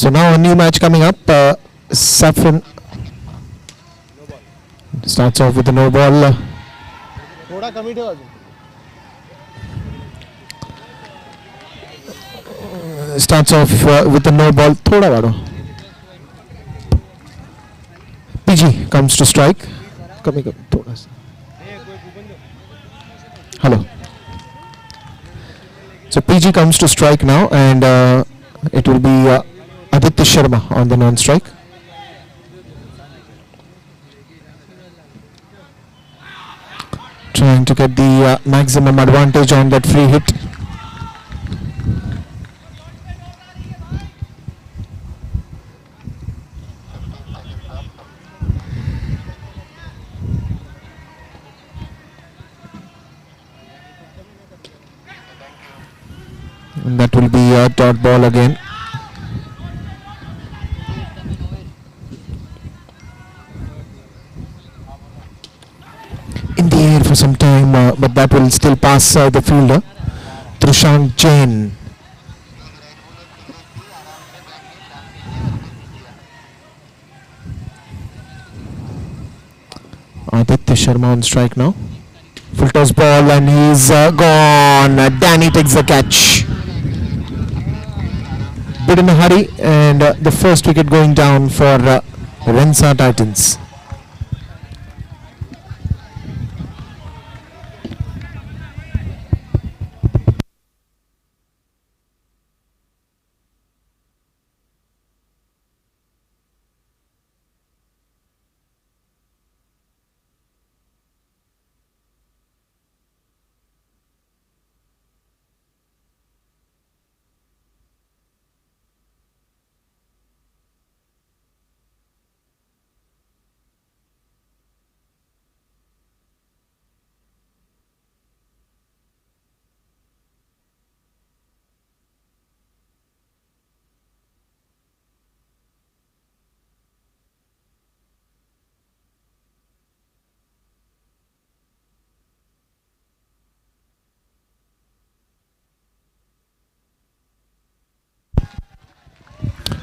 So now a new match coming up. Saffron starts off with a no ball. Starts off with a no ball. Thoda vado. PG comes to strike. Coming up. Hello. So PG comes to strike now, and it will be Aditya Sharma on the non-strike. Trying to get the maximum advantage on that free hit. And that will be a dot ball again. In the air for some time, but that will still pass the fielder. Trishant Jain. Aditya Sharma on strike now. Full toss ball and he's gone. Danny takes the catch. Bit in a hurry, and the first wicket going down for Rensa Titans.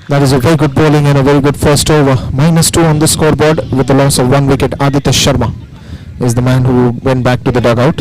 That is a very good bowling and a very good first over. -2 on the scoreboard with the loss of 1 wicket. Aditya Sharma is the man who went back to the dugout.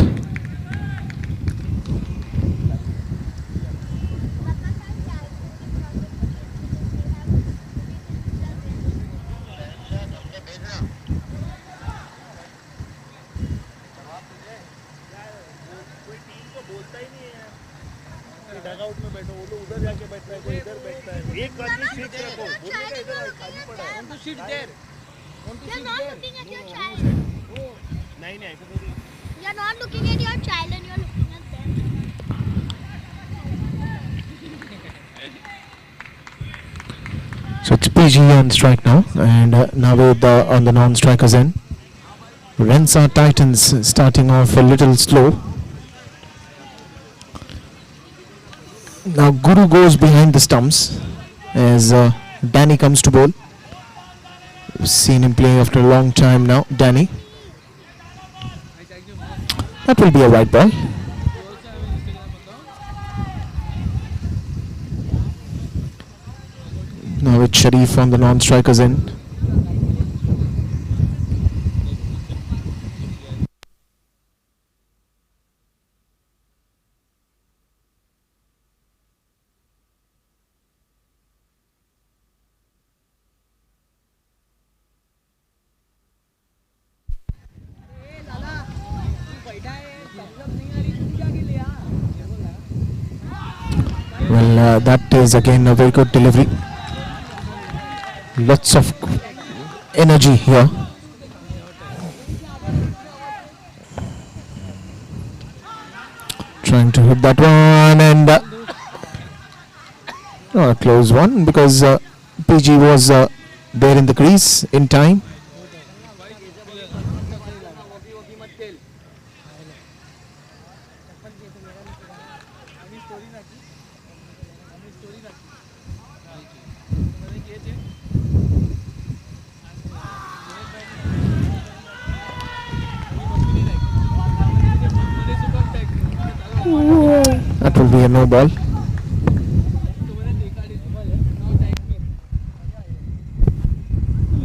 So it's PG on strike now, and Naveed on the non-strikers end. Rensa Titans starting off a little slow. Now Guru goes behind the stumps as Danny comes to bowl. We've seen him play after a long time now. Danny. That will be a white ball. Now it's Sharif on the non-strikers end. Well, that is again a very good delivery. Lots of energy here. Trying to hit that one, and a close one because PG was there in the crease in time. That will be a no ball.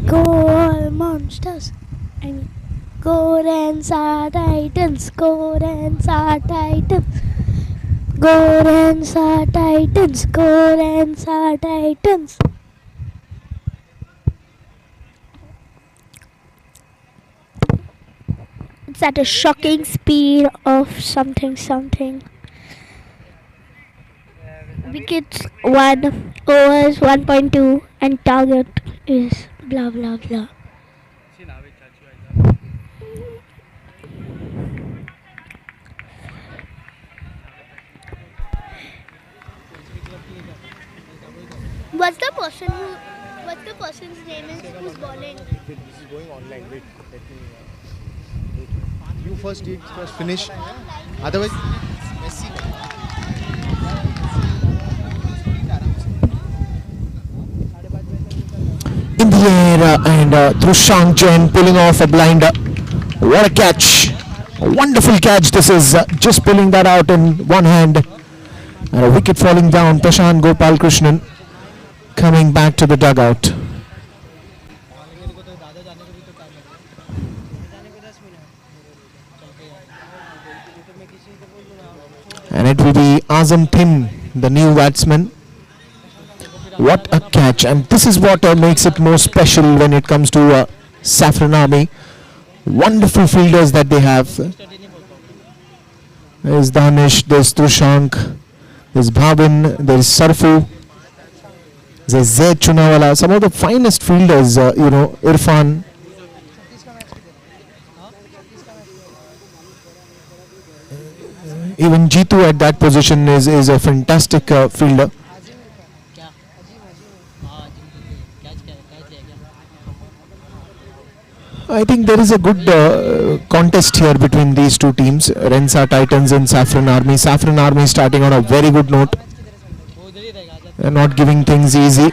Go all monsters. I mean, go Rensa Titans. Go Rensa Titans. Go Rensa Titans. Go Rensa Titans. It's at a shocking speed of something. Wickets 1, overs 1.2, and target is blah blah blah. What's the person's name is who's bowling? This is going online. Wait, let me. Wait. You first finish. Otherwise, Messi. In the air and Trishang Jain pulling off a blinder. What a catch! A wonderful catch. This is just pulling that out in one hand. And a wicket falling down. Prashant Gopal Krishnan coming back to the dugout. And it will be Azam Thin, the new batsman. What a catch! And this is what makes it more special when it comes to Saffron Army. Wonderful fielders that they have. There's Danish, there's Trushank, there's Bhavin, there's Sarfu, there's Zaid Chunawala. Some of the finest fielders, Irfan. Even Jitu at that position is a fantastic fielder. I think there is a good contest here between these two teams, Rensa Titans and Saffron Army. Saffron Army starting on a very good note. They're not giving things easy.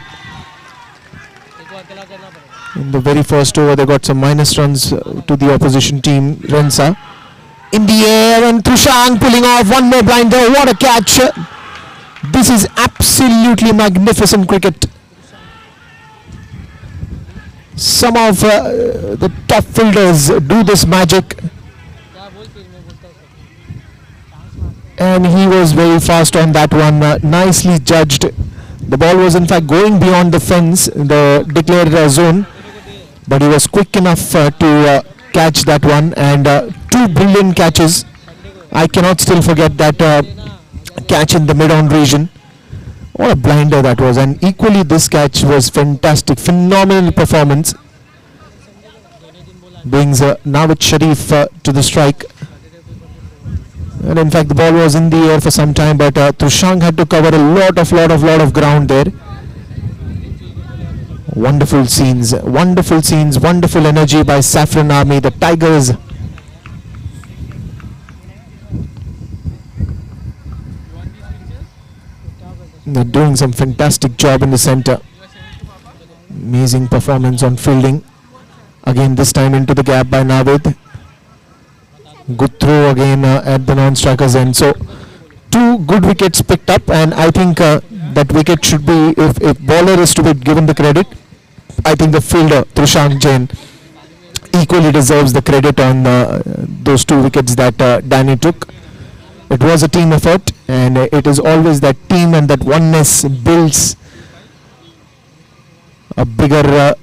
In the very first over, they got some minus runs to the opposition team, Rensa. In the air, and Trishang pulling off one more blinder. What a catch! This is absolutely magnificent cricket. Some of the top fielders do this magic, and he was very fast on that one. Nicely judged. The ball was in fact going beyond the fence, the declared zone, but he was quick enough to catch that one. And two brilliant catches. I cannot still forget that catch in the mid-on region. What a blinder that was. And equally this catch was fantastic. Phenomenal performance. Brings Nawaz Sharif to the strike. And in fact the ball was in the air for some time, but Trishang had to cover a lot of ground there. Wonderful scenes, wonderful energy by Saffron Army, the Tigers. They're doing some fantastic job in the centre. Amazing performance on fielding. Again this time into the gap by Navid. Good throw again at the non-striker's end. So two good wickets picked up, and I think that wicket should be, if bowler is to be given the credit, I think the fielder Trishang Jain equally deserves the credit on those two wickets that Danny took. It was a team effort, and it is always that team and that oneness builds a bigger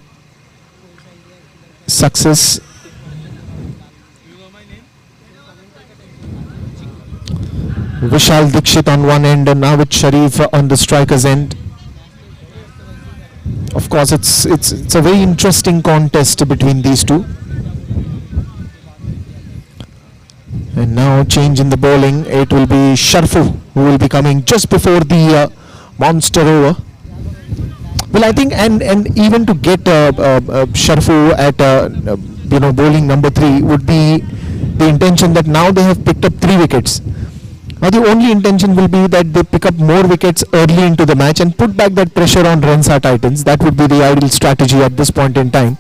success. Vishal Dikshit on one end and Nawaz Sharif on the striker's end. Of course, it's a very interesting contest between these two. And now change in the bowling. It will be Sharfu who will be coming just before the monster over. Well, I think and even to get Sharfu at bowling number 3 would be the intention that now they have picked up 3 wickets. Now the only intention will be that they pick up more wickets early into the match and put back that pressure on Rensa Titans. That would be the ideal strategy at this point in time.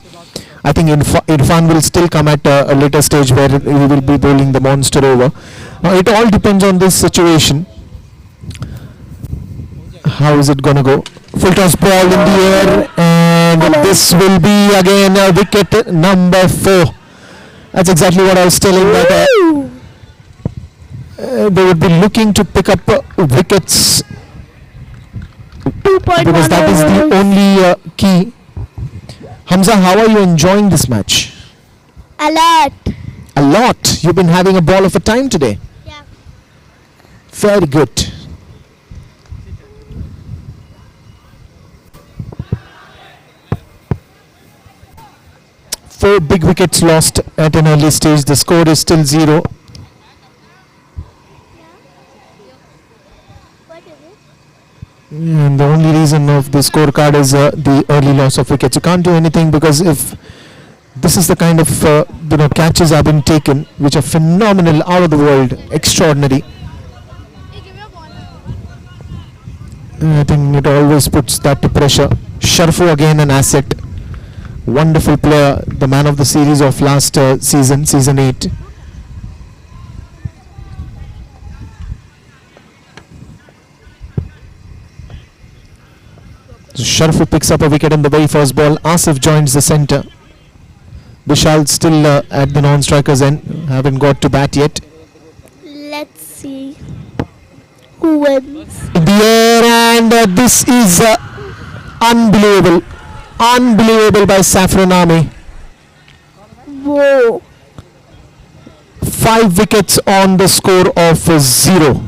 I think Irfan will still come at a later stage where he will be bowling the monster over. Now it all depends on this situation. How is it going to go? Full toss ball in the air, and this will be again wicket number 4. That's exactly what I was telling, that Woo! they would be looking to pick up wickets 2.1 because that is the overs. only key. Hamza, how are you enjoying this match? A lot. A lot. You've been having a ball of a time today. Yeah. Very good. Four big wickets lost at an early stage. The score is still 0. And the only reason of the scorecard is the early loss of wickets. You can't do anything, because if this is the kind of catches have been taken, which are phenomenal, out of the world, extraordinary. I think it always puts that to pressure. Sharfu again an asset. Wonderful player, the man of the series of last season 8. So Sharfu picks up a wicket in the very first ball. Asif joins the centre. Vishal still at the non-strikers end, haven't got to bat yet. Let's see who wins. In the air, and this is unbelievable. Unbelievable by Saffron Army. Whoa. 5 wickets on the score of 0.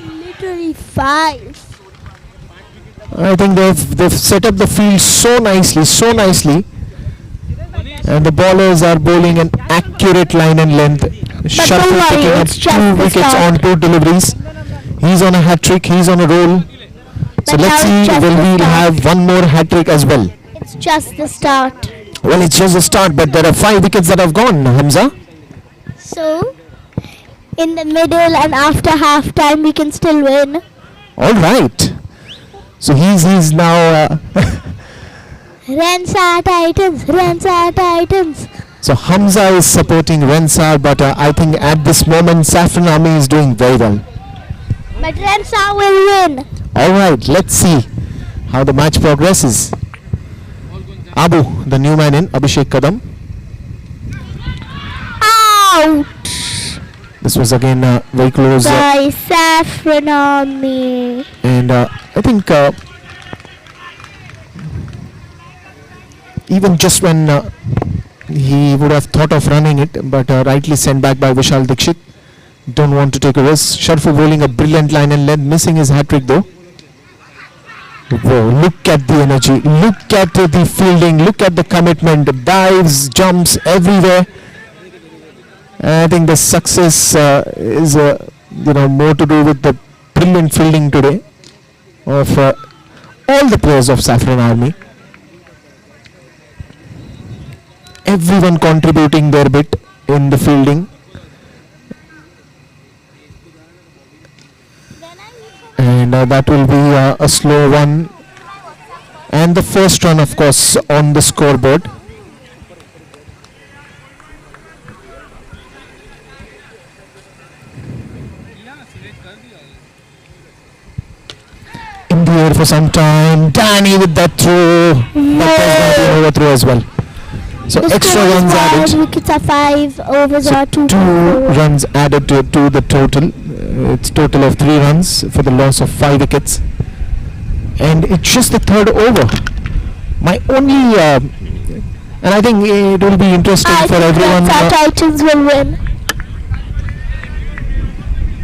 Literally 5. I think they've set up the field so nicely, and the bowlers are bowling an accurate line and length. Sharfu don't worry, picking up it's just 2 the wickets on start. 2 deliveries. He's on a hat trick. He's on a roll. So But let's now it's see, just will the we start. have one more hat trick as well? It's just the start. Well, it's just a start, but there are 5 wickets that have gone, Hamza. So, in the middle and after half time, we can still win. All right. So he's now. Rensa Titans. So Hamza is supporting Rensar, but I think at this moment Saffron Army is doing very well. But Rensa will win. All right, let's see how the match progresses. Abu, the new man in, Abhishek Kadam. Out This was again very close, by Saffron Army. and I think even just when he would have thought of running it, but rightly sent back by Vishal Dikshit. Don't want to take a risk. Sharfu bowling a brilliant line and length, missing his hat-trick though. Whoa, look at the energy, look at the fielding, look at the commitment, dives, jumps everywhere. I think the success is more to do with the brilliant fielding today of all the players of Saffron Army. Everyone contributing their bit in the fielding. And that will be a slow one, and the first run of course on the scoreboard. In the air for some time, Danny with that throw, that was going to be an overthrow as well. So The extra score is runs 1, added. wickets are 5, overs So are 2. 2 runs added to the total. It's total of 3 runs for the loss of 5 wickets. And it's just the 3rd over. My only, and I think it will be interesting I for think everyone. Rensa Titans will win.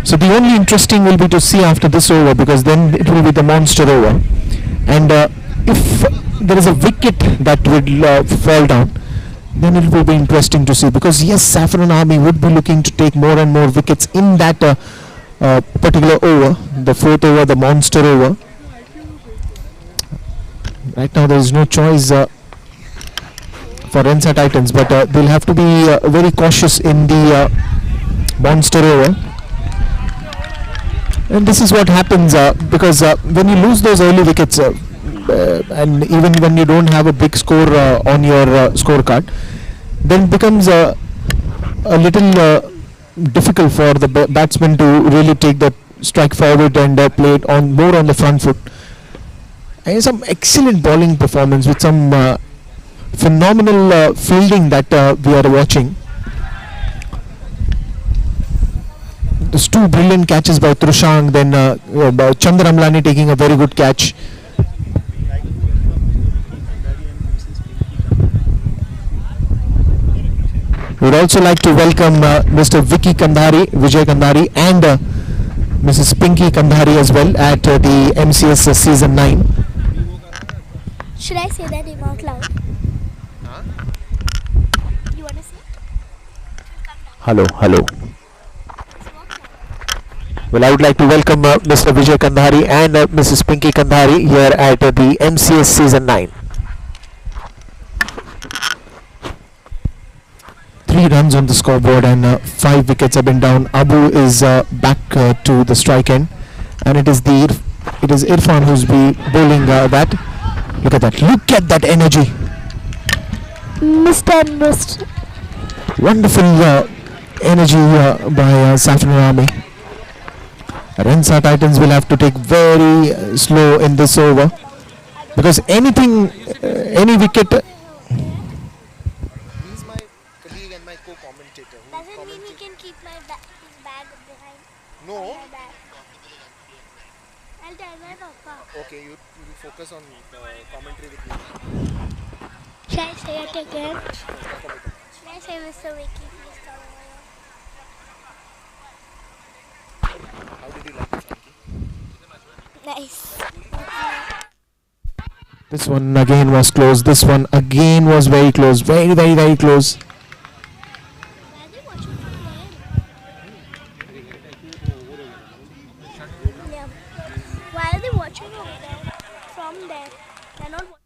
So the only interesting will be to see after this over, because then it will be the monster over. And if there is a wicket that would fall down, then it will be interesting to see, because yes, Saffron Army would be looking to take more and more wickets in that particular over, the 4th over, the monster over. Right now there is no choice for Rensa Titans, but they'll have to be very cautious in the monster over. And this is what happens because when you lose those early wickets, and even when you don't have a big score on your scorecard, then it becomes a little difficult for the batsman to really take that strike forward and play it on more on the front foot. And some excellent bowling performance with some phenomenal fielding that we are watching. There's two brilliant catches by Trushang, then Chandra Amlani taking a very good catch. We'd also like to welcome Mr. Vijay Kandhari, and Mrs. Pinky Kandhari as well at the MCS season 9. Should I say that name out loud? You wanna say? Hello, hello. Well, I would like to welcome Mr. Vijay Kandhari and Mrs. Pinky Kandhari here at the MCS season 9. 3 runs on the scoreboard and 5 wickets have been down. Abu is back to the strike end, and it is Irfan who's bowling that. Look at that! Look at that energy! Missed. Wonderful energy by Saffron Army. Rensa Titans will have to take very slow in this over, because any wicket. He's my colleague and my co-commentator. Doesn't mean he can keep his bag behind No. my back. I'll tell my papa. Okay, you focus on commentary with me. Shall I say it again? Shall I say Mr. Vicky, please come over? How did you like it, Frankie? Nice. This one again was close. This one again was very close. Very, very, very close. Why are they watching from there? Yeah. Why are they watching over there? From there. They're not watching.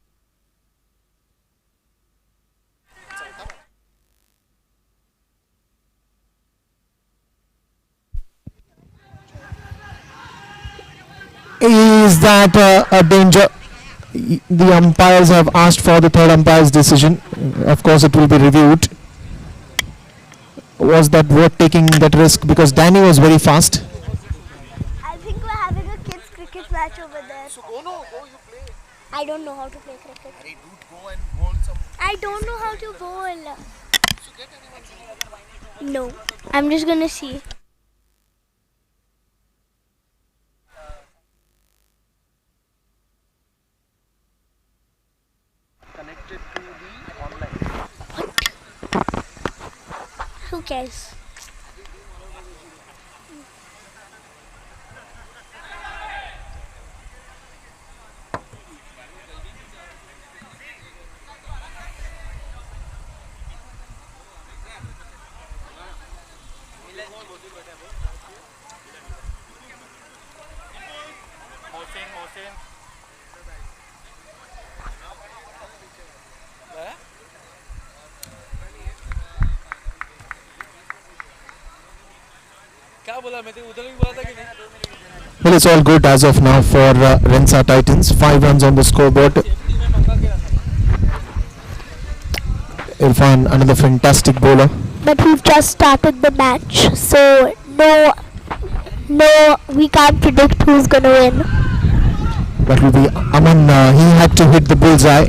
Is that a danger? The umpires have asked for the third umpire's decision. Of course, it will be reviewed. Was that worth taking that risk? Because Danny was very fast. I think we're having a kids cricket match over there. So go you play. I don't know how to play cricket. Hey, dude, go and bowl some. I don't know how to bowl. So get anyone. No. I'm just gonna see. Connected to the online. Who cares? Well, it's all good as of now for Rensa Titans. 5 runs on the scoreboard. Irfan, another fantastic bowler. But we've just started the match, so no, we can't predict who's gonna win. That will be Aman. He had to hit the bullseye.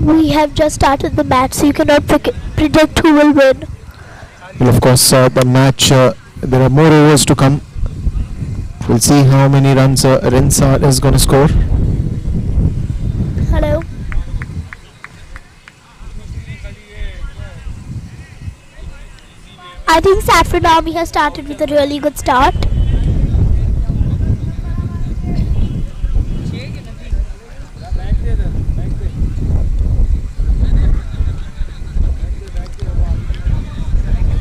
We have just started the match, so you cannot predict who will win. Well, of course, the match, there are more overs to come. We'll see how many runs Rensa is going to score. Hello. I think Saffron Army has started with a really good start.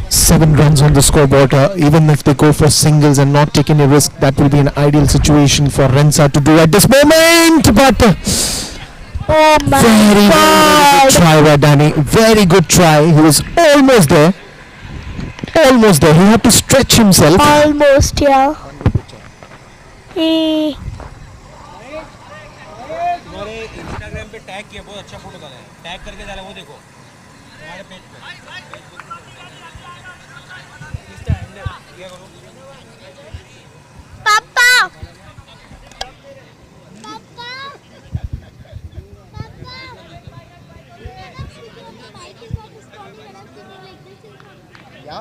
Seven runs on the scoreboard. Even if they go for singles and not take any risk, that will be an ideal situation for Rensa to do at this moment. But Oh my very god! good try by Danny. Very good try. He was almost there. Almost there. He had to stretch himself. Almost, yeah. Hey. तुम्हारे Instagram पे tag किया, बहुत अच्छा photo डाला है, tag करके डाला, वो देखो तुम्हारे पेज पे इंस्टा हैंडल किया करो।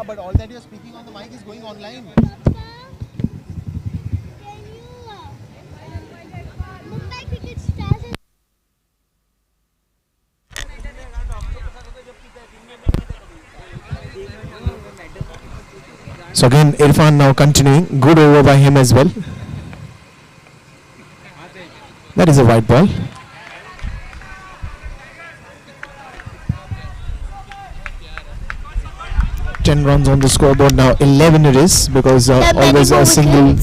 but all that you're speaking on the mic is going online. Mumbai cricket stars. So again, Irfan now continuing. Good over by him as well. That is a white ball. 10 runs on the scoreboard now. 11 it is, because always a single,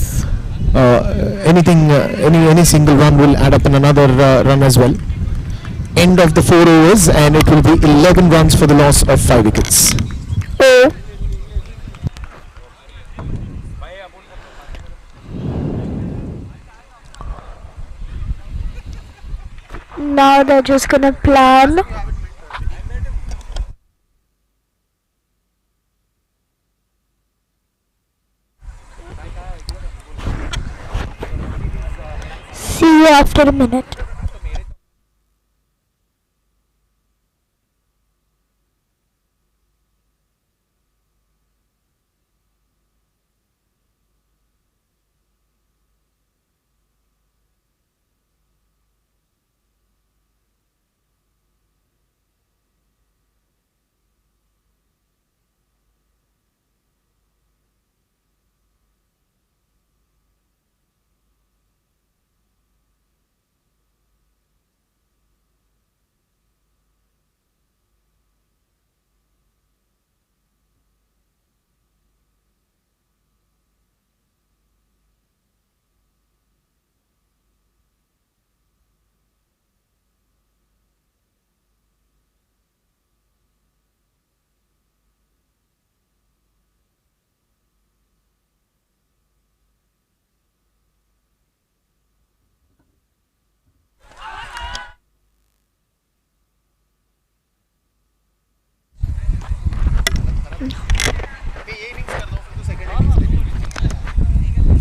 any single run will add up in another run as well. End of the 4 overs, and it will be 11 runs for the loss of 5 wickets. Oh, now they're just gonna plan. See you after a minute.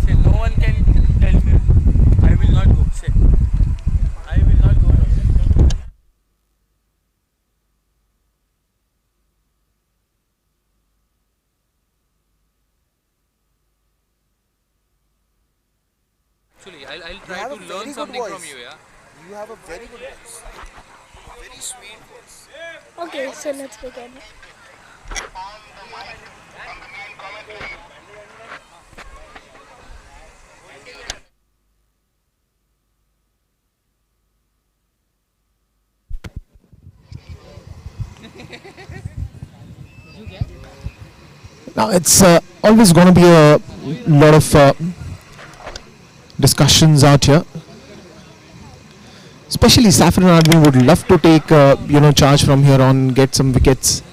Say no one can tell me I will not go. Say I will not go. Actually, I'll try to learn something from you. Yeah. You have a very good voice. Very sweet voice. Okay, so let's begin. Now it's always going to be a lot of discussions out here. Especially Saffron Army would love to take charge from here on, get some wickets.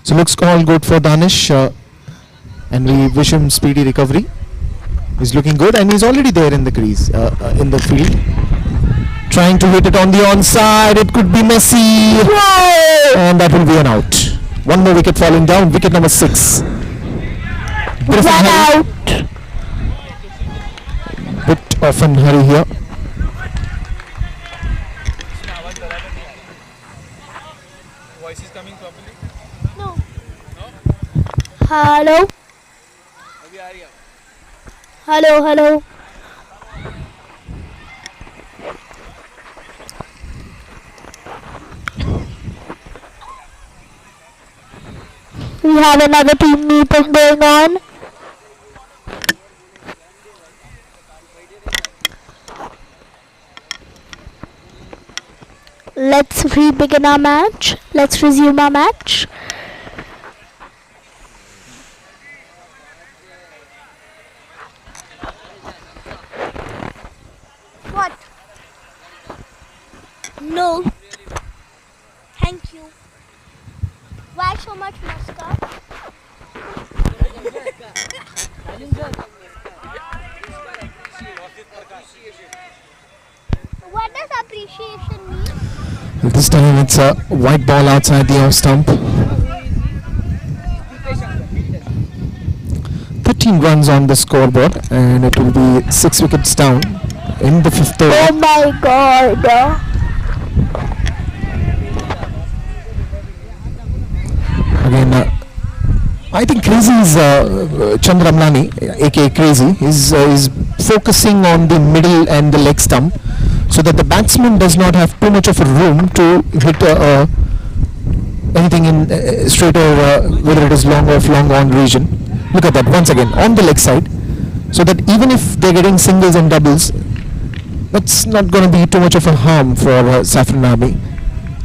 So looks all good for Danish, and we wish him speedy recovery. He's looking good, and he's already there in the crease, in the field, trying to hit it on the onside. It could be messy, and that will be an out. One more wicket falling down. Wicket number 6. Bit of a One hurry, out. bit of a hurry here. Voice is coming properly. Hello. अभी आ रही है. Hello. We have another team meeting going on. Let's re-begin our match. Let's resume our match. What? No. Thank you. Why so much mustard? What does appreciation mean? This time it's a white ball outside the off stump. 13 runs on the scoreboard, and it will be 6 wickets down in the 5th over. Oh my god. Again, I think Crazy is Chandramlani, aka Crazy, is focusing on the middle and the leg stump, so that the batsman does not have too much of a room to hit anything in straight over, whether it is long off, long on region. Look at that once again on the leg side, so that even if they're getting singles and doubles, that's not going to be too much of a harm for Saffron Army.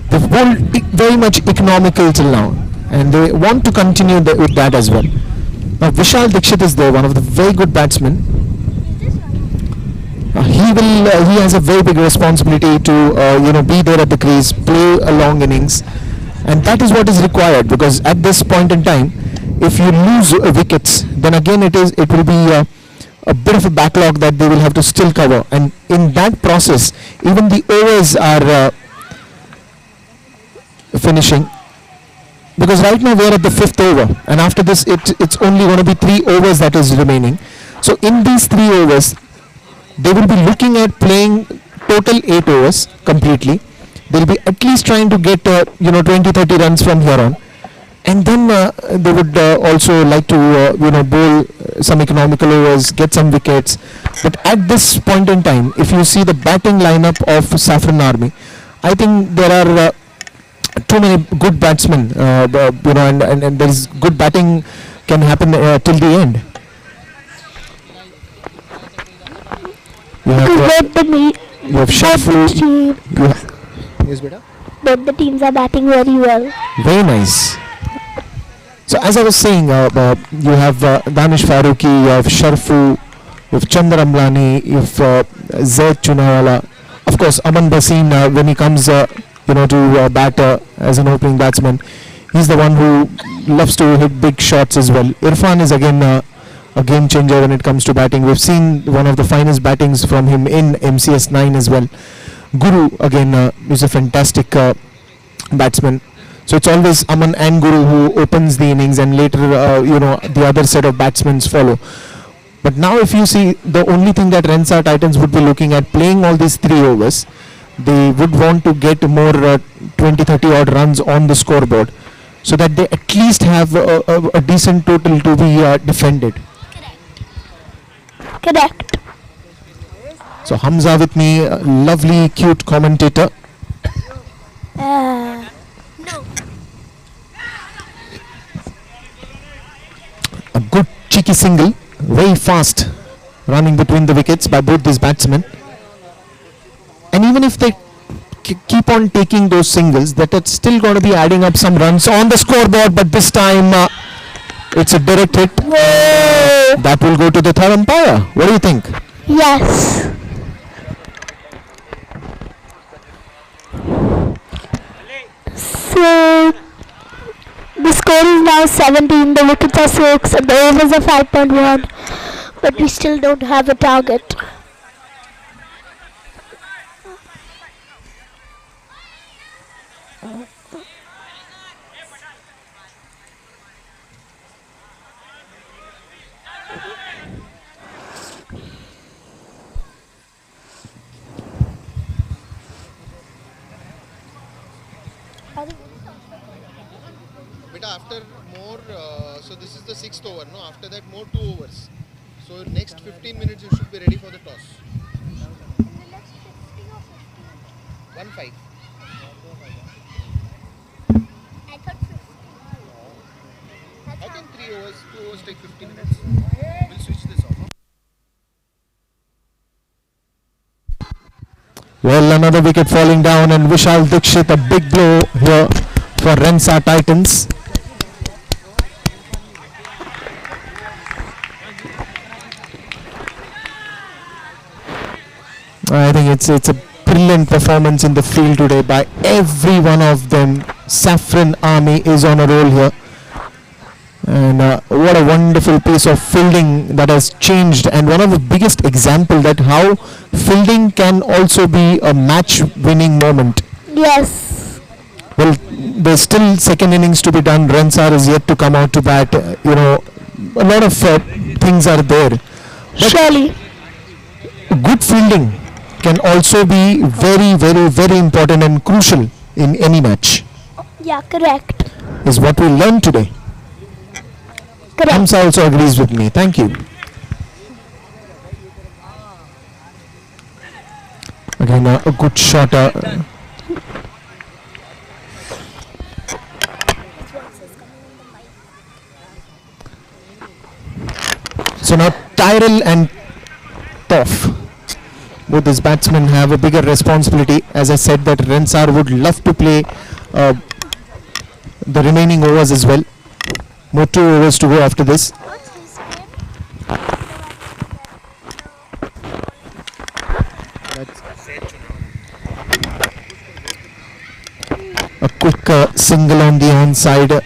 They've bowled very much economical till now, and they want to continue with that as well. Now Vishal Dikshit is there, one of the very good batsmen. He has a very big responsibility to be there at the crease, play a long innings, and that is what is required, because at this point in time, if you lose wickets, then again it will be a bit of a backlog that they will have to still cover, and in that process even the overs are finishing, because right now we are at the 5th over, and after this it's only going to be 3 overs that is remaining. So in these 3 overs they will be looking at playing total 8 overs completely. They'll be at least trying to get 20-30 runs from here on, and then they would also like to bowl some economical overs, get some wickets. But at this point in time, if you see the batting lineup of Saffron Army, I think there are too many good batsmen, and there is good batting can happen till the end. You have Shuffle. Yes, beta. Both the teams are batting very well. Very nice. So as I was saying, you have Danish Farooqi, you have Sharfu, you have Chandra Amlani, you have Zaid Chunawala. Of course, Aman Basin, when he comes to bat as an opening batsman, he's the one who loves to hit big shots as well. Irfan is again a game changer when it comes to batting. We've seen one of the finest battings from him in MCS9 as well. Guru again is a fantastic batsman. So it's always Aman and Guru who opens the innings, and later the other set of batsmen follow. But now if you see, the only thing that Rensar Titans would be looking at playing all these 3 overs, they would want to get more 20-30 odd runs on the scoreboard, so that they at least have a decent total to be defended. Correct. So Hamza with me, lovely cute commentator. No. A good cheeky single, very fast, running between the wickets by both these batsmen. And even if they keep on taking those singles, that it's still going to be adding up some runs on the scoreboard. But this time it's a direct hit. That will go to the third umpire. What do you think? Yes. So the score is now 17, the wickets are 6, and the overs are 5.1, but we still don't have a target. But after more, so this is the sixth over, no? After that, more 2 overs. So next 15 minutes, you should be ready for the toss. 1-5. I think 3 overs, 2 overs take 15 minutes. We'll switch this off. Well, another wicket falling down, and Vishal Dikshit, a big blow here for Rensa Titans. I think it's a brilliant performance in the field today by every one of them. Saffron Army is on a roll here. And what a wonderful piece of fielding that has changed, and one of the biggest example that how fielding can also be a match winning moment. Yes. Well, there's still second innings to be done. Rensar is yet to come out to bat. A lot of things are there. Surely. Good fielding can also be very, very, very important and crucial in any match, Yeah, correct. is what we learned today. Correct. Hamza also agrees with me. Thank you. Again, a good shot. So now Tyrell and Toff, both these batsmen have a bigger responsibility. As I said, that Rensar would love to play the remaining overs as well. More 2 overs to go after this. A quick single on the onside.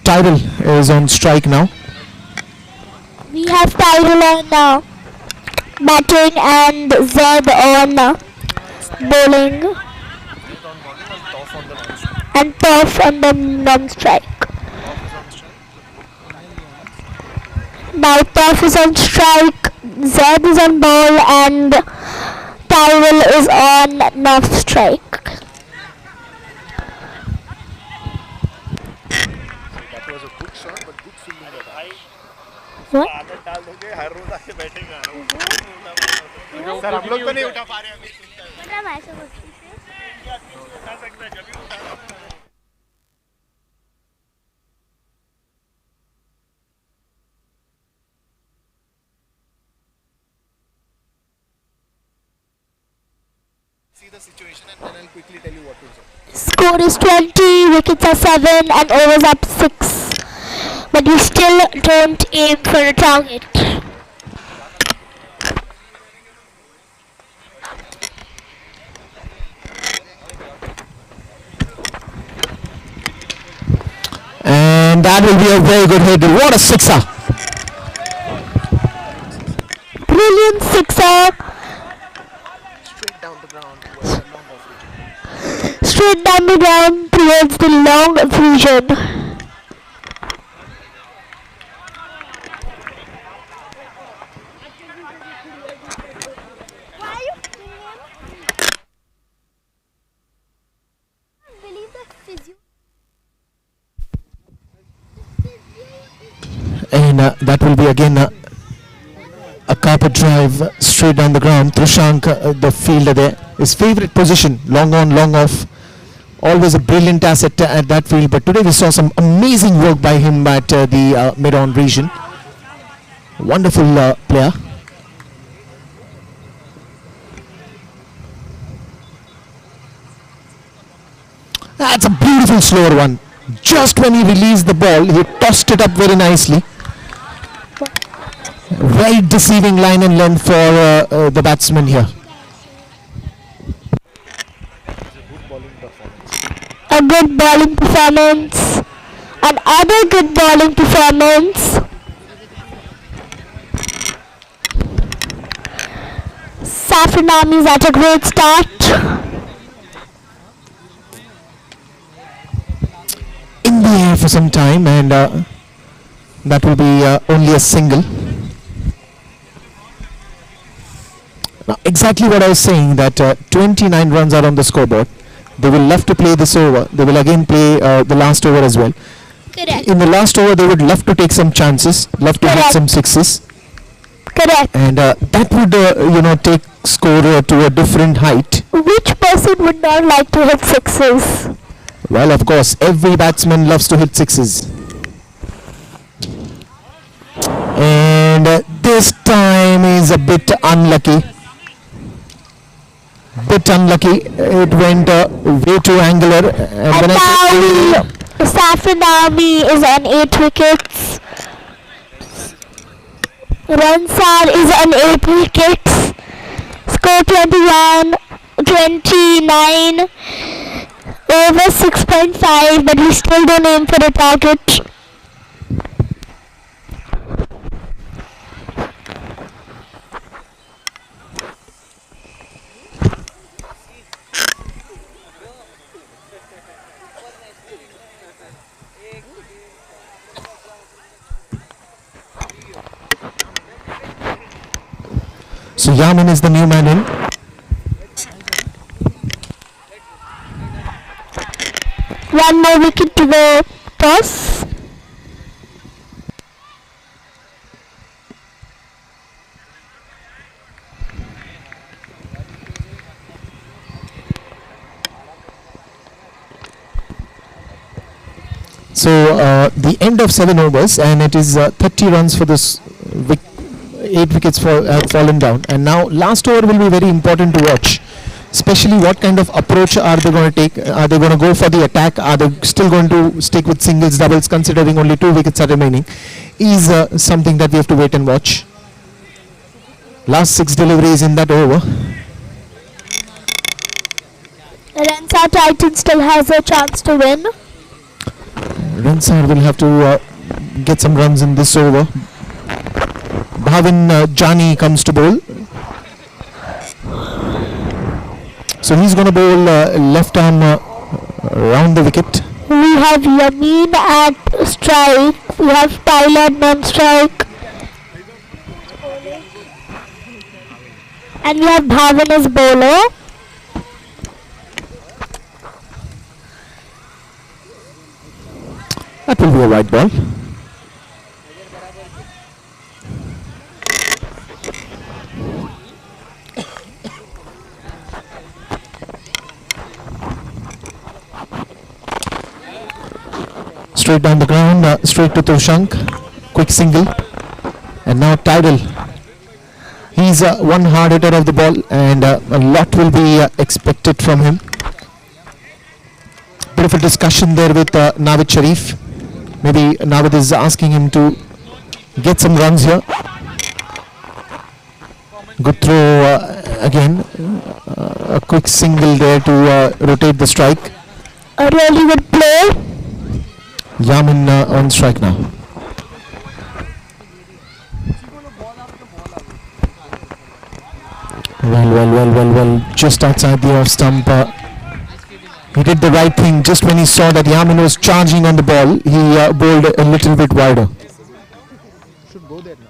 Tyrell is on strike now. We have Tyrell on batting and Zed on bowling. And Toff on the non-strike. Now Toff is on strike, Zed is on ball, and Tyrell is on non-strike. That was a good shot, but good fielding. What? Sir हम लोग तो नहीं उठा पा रहे अभी. See the situation and then I'll quickly tell you what to do. Score is 20, wickets are 7, and overs up 6. But we still don't aim for a target. And that will be a very good hit. What a sixer! Brilliant sixer. Straight down the ground towards the long off. Straight down the ground towards the long fusion. And that will be again a carpet drive straight down the ground. Trushank, the fielder there, his favorite position, long on, long off. Always a brilliant asset at that field, but today we saw some amazing work by him at the mid-on region. Wonderful player. That's a beautiful slower one. Just when he released the ball, he tossed it up very nicely. Very deceiving line and length for the batsman here. A good bowling performance Another good bowling performance. Safranami is at a great start. In the air for some time, and that will be only a single. Now, exactly what I was saying, that 29 runs are on the scoreboard. They will love to play this over. They will again play the last over as well. Correct. In the last over, they would love to take some chances, love to hit Correct. some sixes, Correct. and that would take score to a different height. Which person would not like to hit sixes? Well, of course, every batsman loves to hit sixes. And this time is a bit unlucky. It went way too angular. And And when now Safranami is on 8 wickets. Ransar is on 8 wickets. Score 29 over 6.5, but we still don't aim for a target. So Yamin is the new man in. One more wicket to go. Toss. So the end of 7 overs, and it is 30 runs for this. 8 wickets have fallen down, and now last over will be very important to watch, especially what kind of approach are they going to take. Are they going to go for the attack? Are they still going to stick with singles, doubles, considering only 2 wickets are remaining? Is something that we have to wait and watch. Last 6 deliveries in that over. Ransar Titan still has a chance to win. Ransar will have to get some runs in this over. Bhavin Jani comes to bowl. So he's going to bowl left arm round the wicket. We have Yamin at strike. We have Tyler non-strike. And we have Bhavin as bowler. That will be a white ball. Straight down the ground, straight to Tushank. Quick single. And now Tidal. He's one hard hitter of the ball, and a lot will be expected from him. Bit of a discussion there with Navid Sharif. Maybe Navid is asking him to get some runs here. Good throw again. A quick single there to rotate the strike. A really good play. Yamin on strike now. Well. Just outside the off stump. He did the right thing. Just when he saw that Yamin was charging on the ball, he bowled a little bit wider. Should go there now.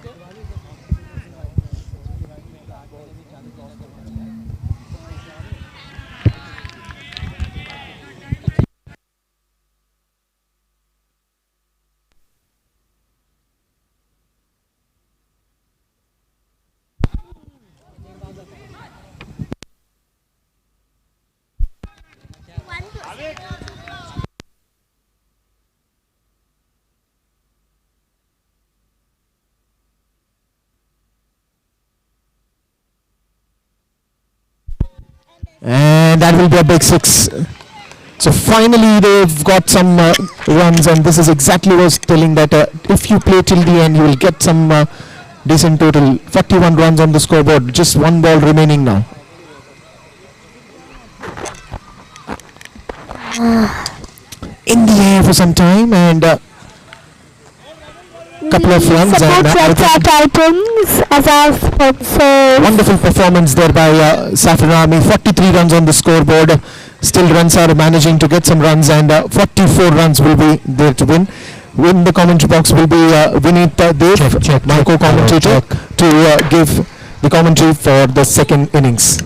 And that will be a big 6. So finally they've got some runs, and this is exactly what I was telling, that if you play till the end you will get some decent total. 41 runs on the scoreboard, just 1 ball remaining now. in the air for some time and couple of runs Support and Red Titans as our sponsor. wonderful performance there by Saffron Army. 43 runs on the scoreboard. Still runs are managing to get some runs and 44 runs will be there to win. In the commentary box will be Vineet Dev, my co-commentator, to give the commentary for the second innings.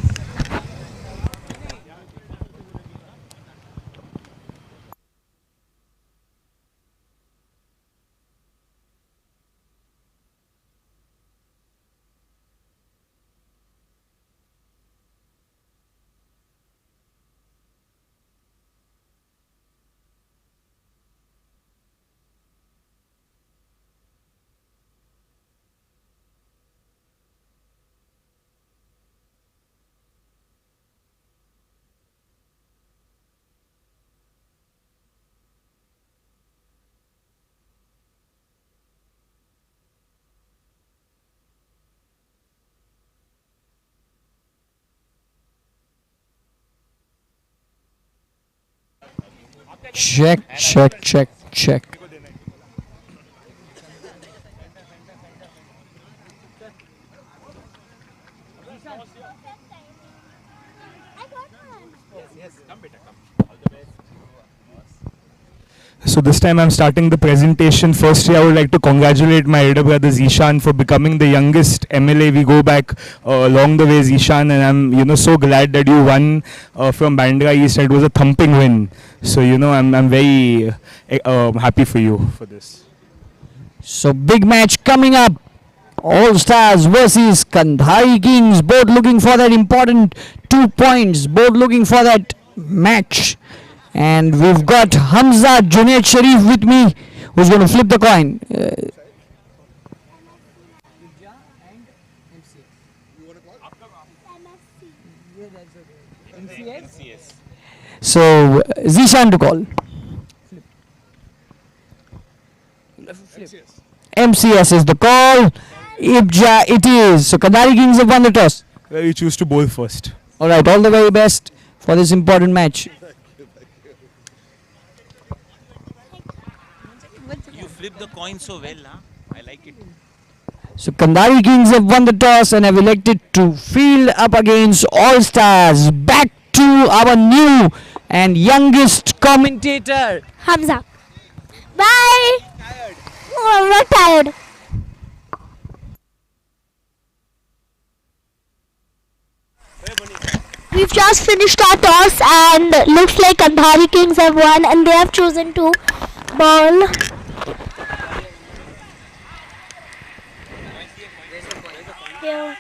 Check, check, check, check. So this time I'm starting the presentation. Firstly, I would like to congratulate my elder brother Zishan for becoming the youngest MLA. We go back along the way, Zishan, and I'm so glad that you won from Bandra East. It was a thumping win. So I'm very happy for you for this. So big match coming up. All Stars versus Kandhari Kings. Both looking for that important 2 points. Both looking for that match. And we've got Hamza Junaid Sharif with me, who's going to flip the coin. So Zishan to call. MCS is the call. Ibja it is. So Kandhari Kings have won the toss. You choose to bowl first. Alright, all the very best for this important match. You flip the coin so well, huh? I like it. So Kandhari Kings have won the toss and have elected to field up against All Stars. Back to our new and youngest commentator. Hamza. Bye. Oh, I'm not tired. We've just finished our toss and looks like Kandhari Kings have won and they have chosen to bowl. Yeah.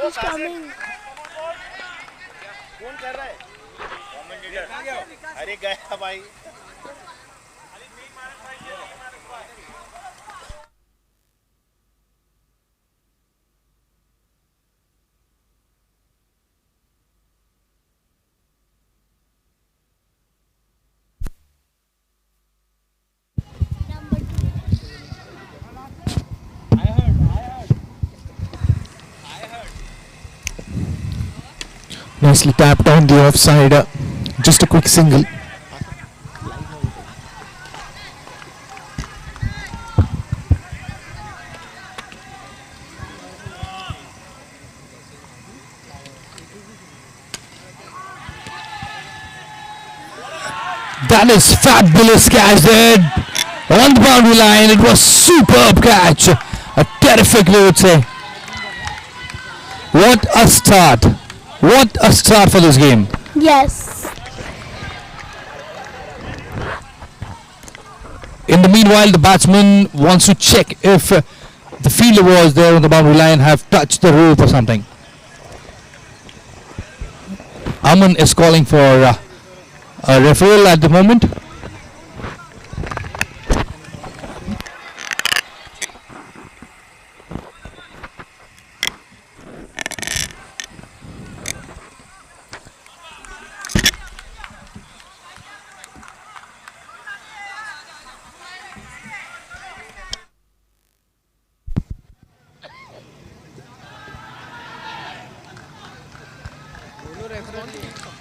He's coming. अरे गया भाई Nicely tapped on the offside. Just a quick single. That is fabulous catch there on the boundary line. It was superb catch. A terrific, we would say. What a start. What a start for this game. Yes. In the meanwhile, the batsman wants to check if the fielder was there on the boundary line have touched the rope or something. Aman is calling for a referral at the moment.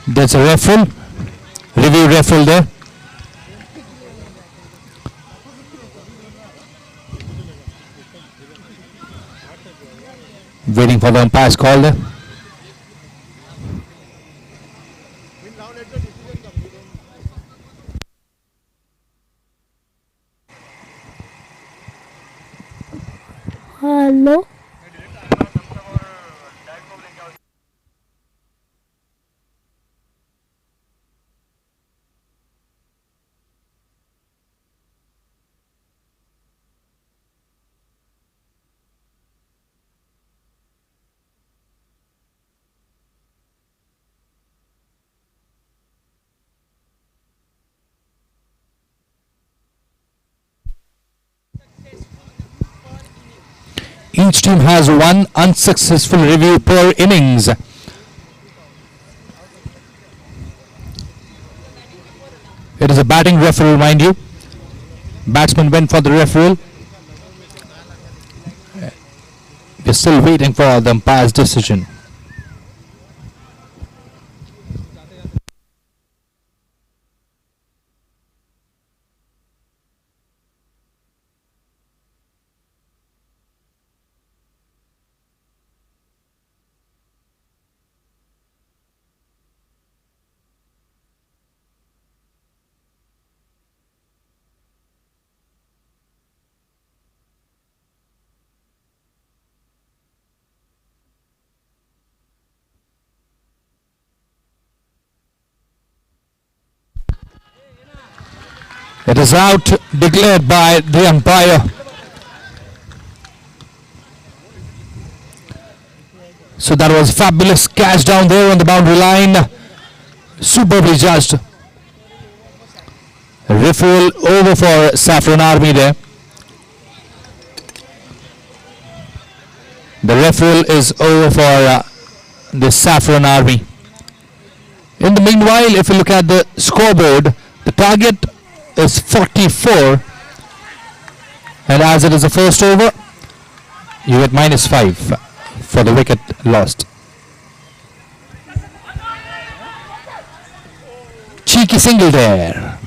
There's a referral, review referral there. Waiting for the umpire's call there. Hello. Each team has one unsuccessful review per innings. It is a batting referral, mind you. Batsman went for the referral. We're still waiting for the umpire's decision. It is out, declared by the umpire. So that was fabulous catch down there on the boundary line. Superbly judged. Referral over for Saffron Army there. The referral is over for the Saffron Army. In the meanwhile, if you look at the scoreboard, the target is 44, and as it is the first over, you get -5 for the wicket lost. Cheeky single there.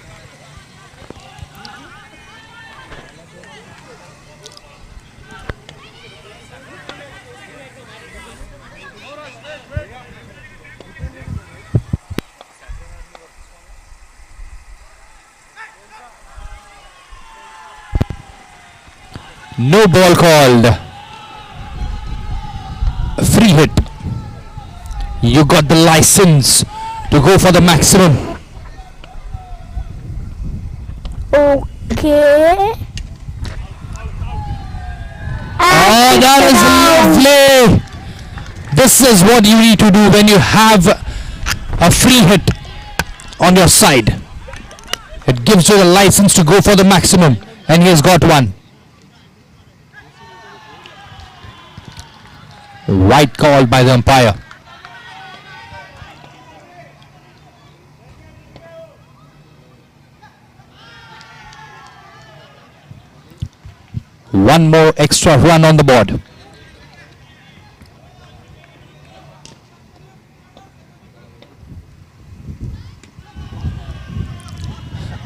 No ball called. Free hit. You got the license to go for the maximum. Okay. Oh, that is lovely. This is what you need to do when you have a free hit on your side. It gives you the license to go for the maximum, and he has got one. White call by the umpire. One more extra run on the board.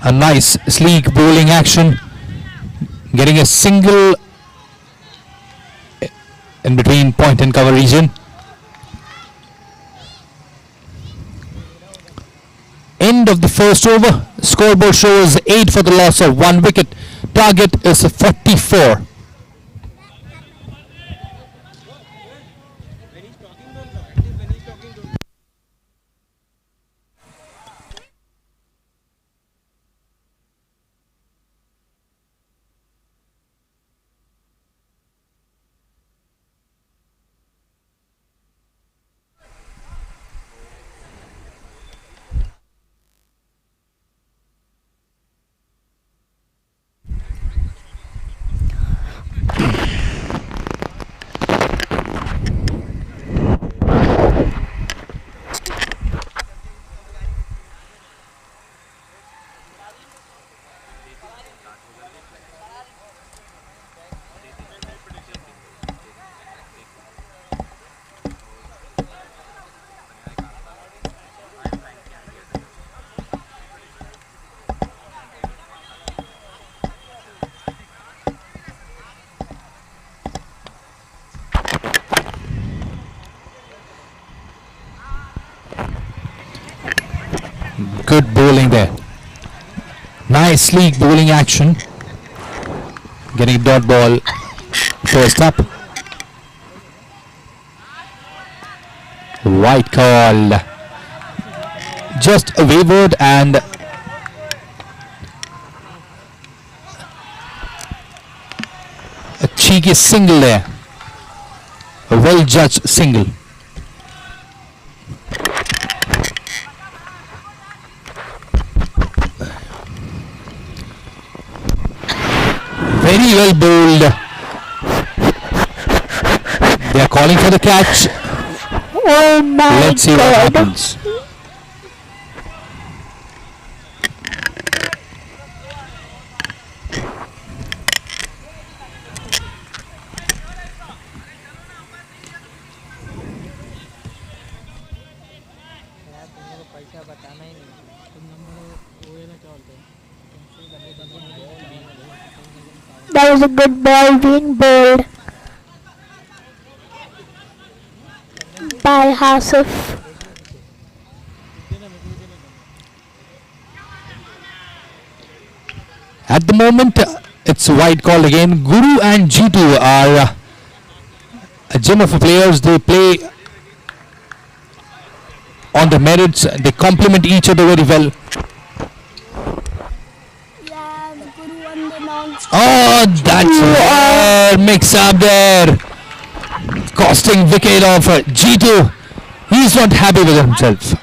A nice sleek bowling action, getting a single in between point and cover region. End of the first over. Scoreboard shows 8 for the loss of 1 wicket. Target is 44. sleek bowling action. Getting a dot ball first up. White call. Just wavered and a cheeky single there. A well judged single. Very well bowled. They are calling for the catch. Oh my Let's see what god. happens. That was a good ball being bowled by Hasif. At the moment, it's white call again. Guru and G2 are a gem of players. They play on the merits. They complement each other very well. Oh, that's a rare mix up there. Costing wicket of G2. He's not happy with himself.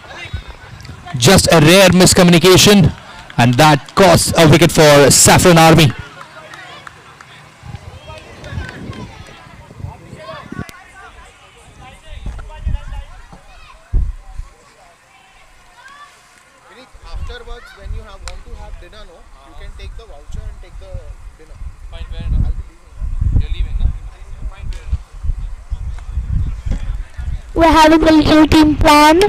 Just a rare miscommunication, and that costs a wicket for Saffron Army. Vineet, afterwards, when you want to have dinner, no, you can take the voucher and take the dinner. Fine, fair enough. I'll be leaving. You're leaving, no? Fine, fair enough. We're having a little team plan.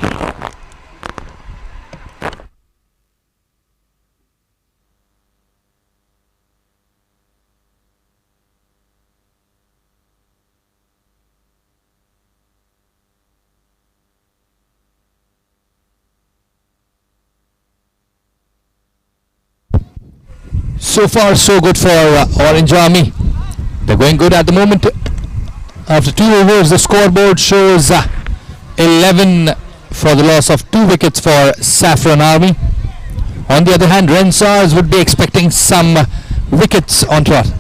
So far, so good for Orange Army. They're going good at the moment. After 2 overs, the scoreboard shows 11 for the loss of 2 wickets for Saffron Army. On the other hand, Rensars would be expecting some wickets on trot.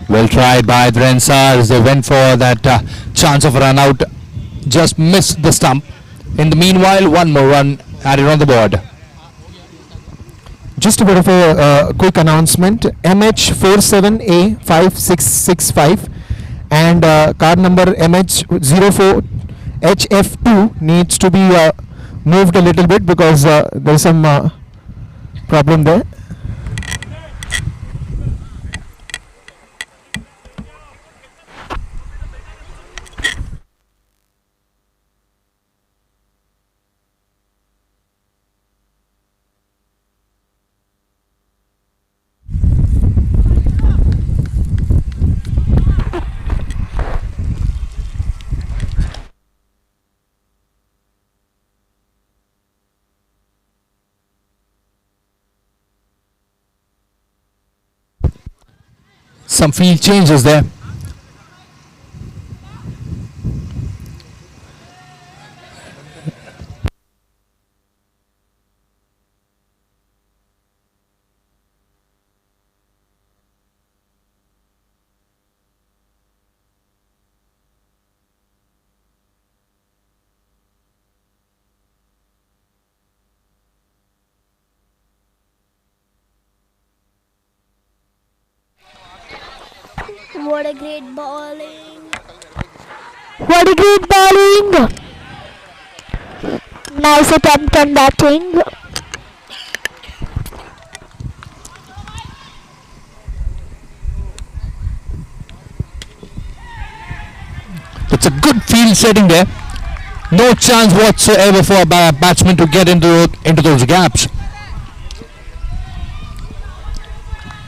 Well tried by the Rensars. They went for that chance of a run out. Just missed the stump. In the meanwhile, one more run added on the board. Just a bit of a quick announcement. MH47A5665 and card number MH04HF2 needs to be moved a little bit because there is some problem there. Some field changes there. What a great bowling. What a great bowling. Nice attempt on batting. It's a good field setting there. No chance whatsoever for a batsman to get into those gaps.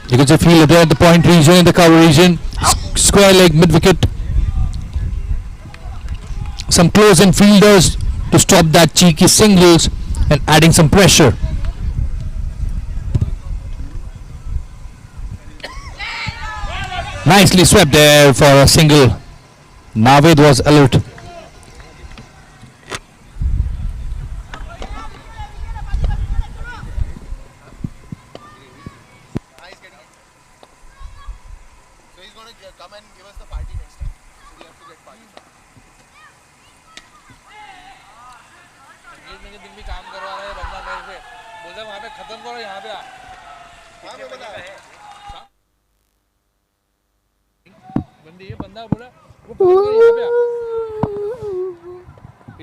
You can see fielder there at the point region, in the cover region, square leg, mid wicket. Some close in fielders to stop that cheeky singles and adding some pressure. Nicely swept there for a single. Naveed was alert. So he's going to come and give us the party next time. So we have to get party. संगीत दिन भी काम करवा रहा है बंदा मेरे से बोलता है वहाँ पे खत्म करो यहाँ पे आ हाँ मैं बता बंदी ये बंदा बोला वो पकड़ के यहाँ पे आ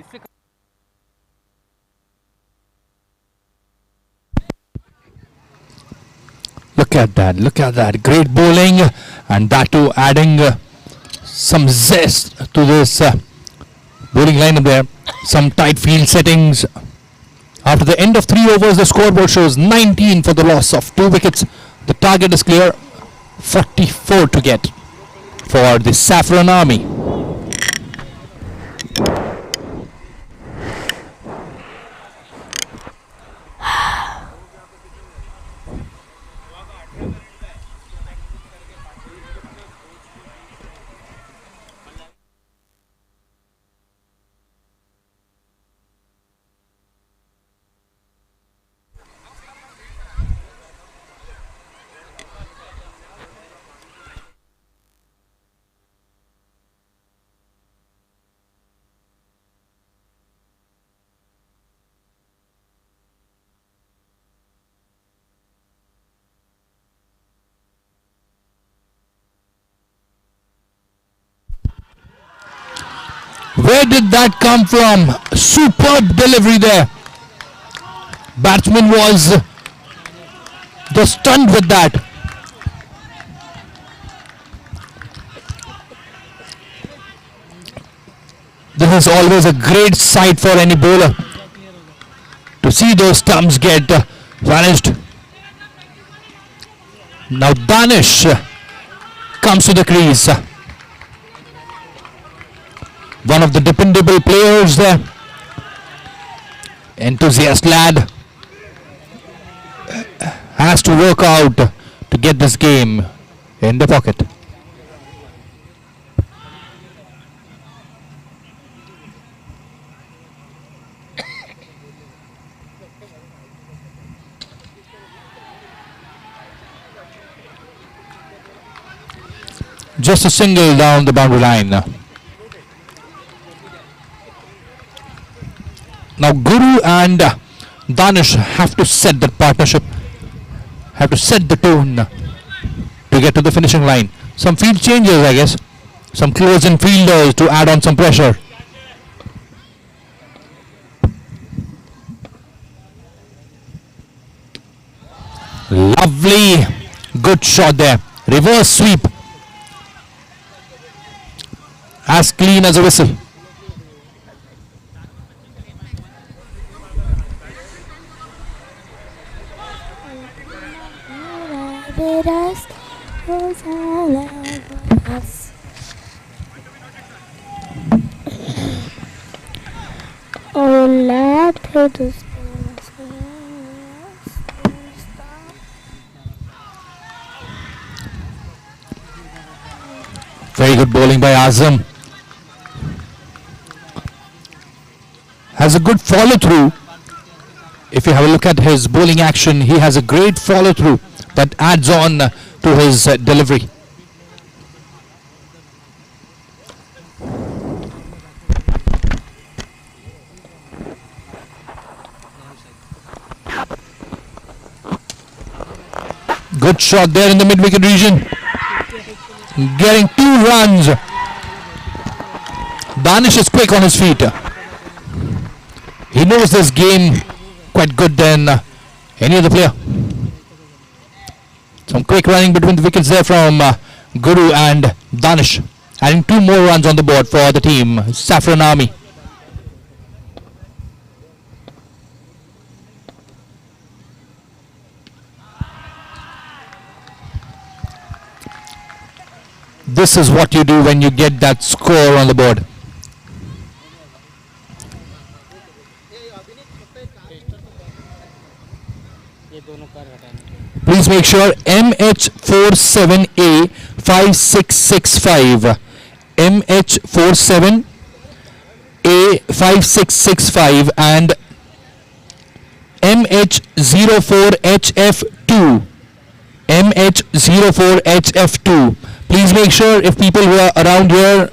इससे Look at that, great bowling, and that too adding some zest to this bowling lineup there. Some tight field settings. After the end of 3 overs, the scoreboard shows 19 for the loss of 2 wickets. The target is clear, 44 to get for the Saffron Army. Where did that come from? Superb delivery there. Batsman was just stunned with that. This is always a great sight for any bowler to see those stumps get vanished. Now Danish comes to the crease. One of the dependable players there. Enthusiast lad. Has to work out to get this game in the pocket. Just a single down the boundary line. Now Guru and Danish have to set that partnership, have to set the tone to get to the finishing line. Some field changes, I guess. Some close-in fielders to add on some pressure. Lovely, good shot there. Reverse sweep. As clean as a whistle. Very good bowling by Azam. Has a good follow through. If you have a look at his bowling action, he has a great follow through that adds on to his delivery. Good shot there in the mid-wicket region. getting 2 runs. Danish is quick on his feet. He knows this game quite good than any other player. Some quick running between the wickets there from Guru and Danish, adding 2 more runs on the board for the team, Saffron Army. This is what you do when you get that score on the board. Please make sure MH47A 5665, MH47A 5665 and MH04HF2, MH04HF2. Please make sure, if people who are around here,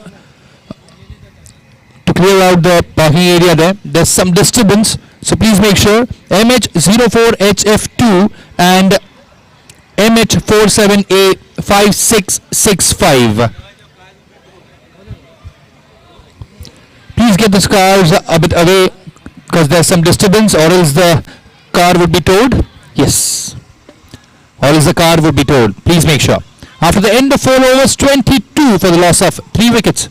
to clear out the parking area there's some disturbance, so please make sure MH04HF2 and MH47A 5665. Please get the cars a bit away because there's some disturbance, or else the car would be towed. Yes, or else the car would be towed. Please make sure. After the end of 4 overs, 22 for the loss of 3 wickets.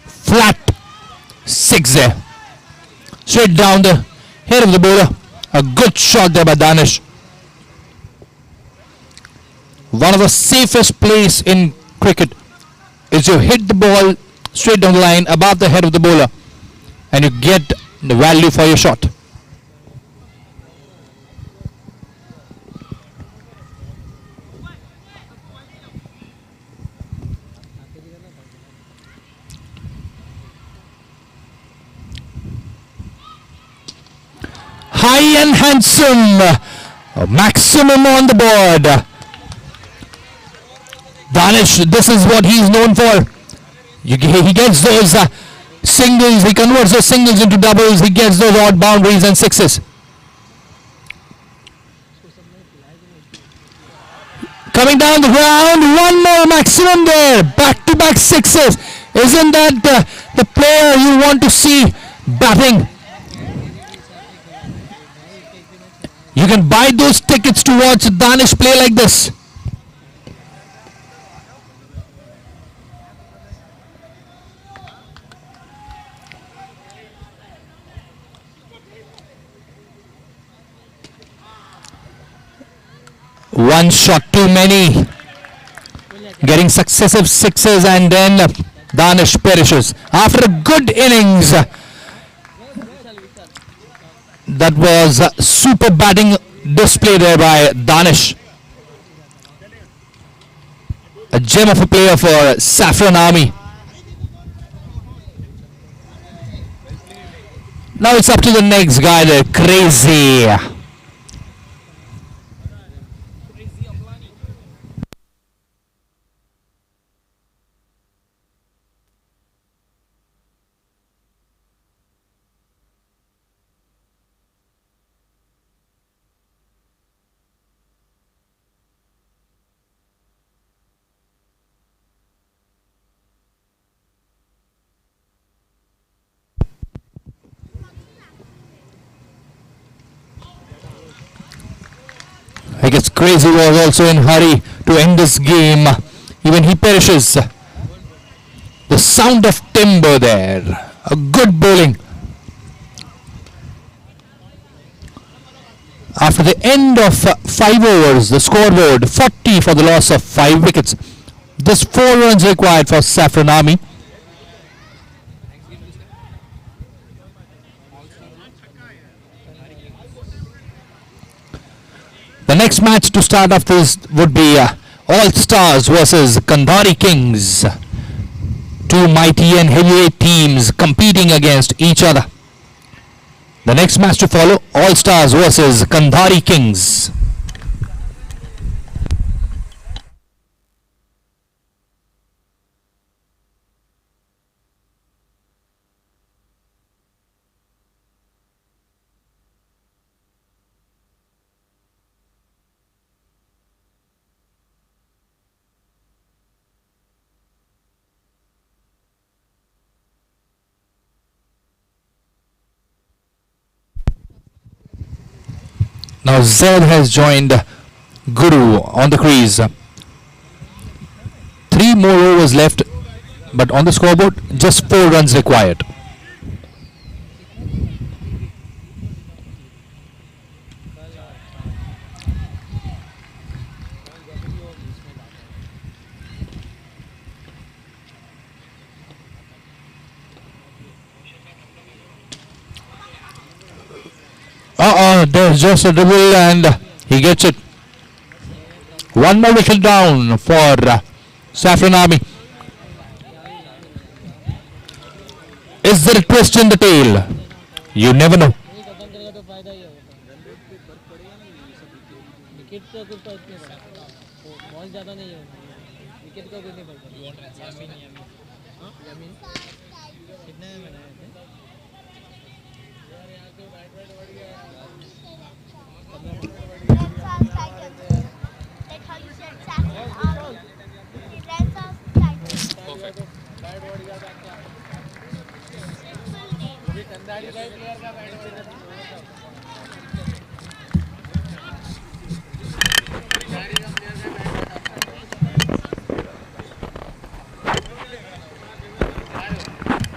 Flat 6 there. Straight down the head of the bowler. A good shot there by Danish. One of the safest plays in cricket is you hit the ball straight down the line above the head of the bowler and you get the value for your shot. High and handsome, a maximum on the board. Danish, this is what he is known for. He gets those singles, he converts those singles into doubles, he gets those odd boundaries and sixes. Coming down the ground, one more maximum there, back-to-back sixes. Isn't that the player you want to see batting? You can buy those tickets to watch Danish play like this. One shot too many. Getting successive sixes and then Danish perishes. After a good innings, that was a super batting display there by Danish. A gem of a player for Saffron Army. Now it's up to the next guy there, Crazy. I guess Crazy was also in hurry to end this game. Even he perishes. The sound of timber there. A good bowling. After the end of 5 overs, the scoreboard 40 for the loss of 5 wickets. Just 4 runs required for Saffron Army. The next match to start off this would be All Stars versus Kandhari Kings. 2 mighty and heavyweight teams competing against each other. The next match to follow, All Stars versus Kandhari Kings. Now Zed has joined Guru on the crease. 3 more overs left, but on the scoreboard, just 4 runs required. There's just a dribble and he gets it. 1 more wicket down for Saffron Army. Is there a twist in the tail? You never know.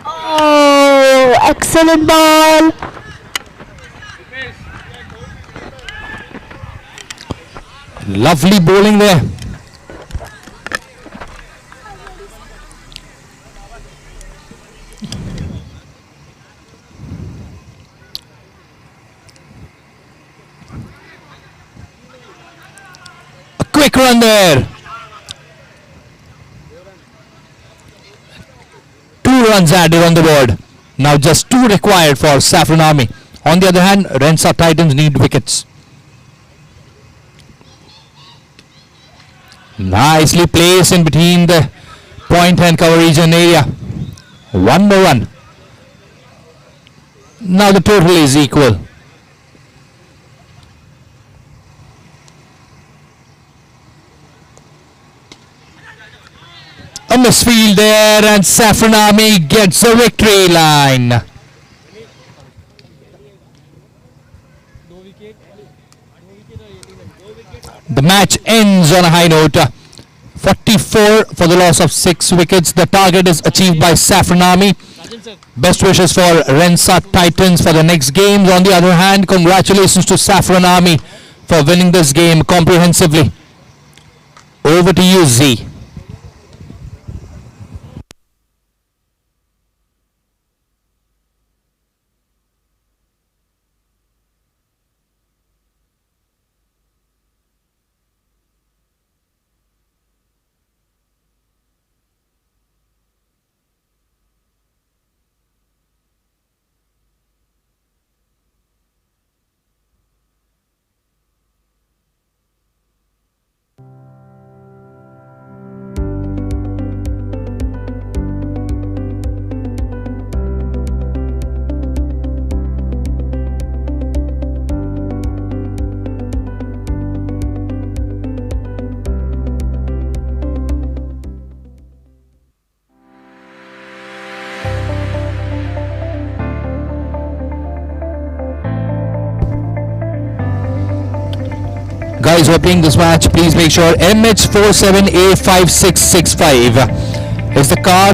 Oh, excellent ball. Lovely bowling there. A quick run there. 2 runs added on the board. Now just 2 required for Saffron Army. On the other hand, Rensa Titans need wickets. Nicely placed in between the point and cover region area. 1 more run. Now the total is equal. A misfield there and Saffron Army gets the victory line. The match ends on a high note. 44 for the loss of 6 wickets. The target is achieved by Saffron Army. Best wishes for Rensa Titans for the next games. On the other hand, congratulations to Saffron Army for winning this game comprehensively. Over to you, Z. Guys who are playing this match, please make sure MH47A5665 is the card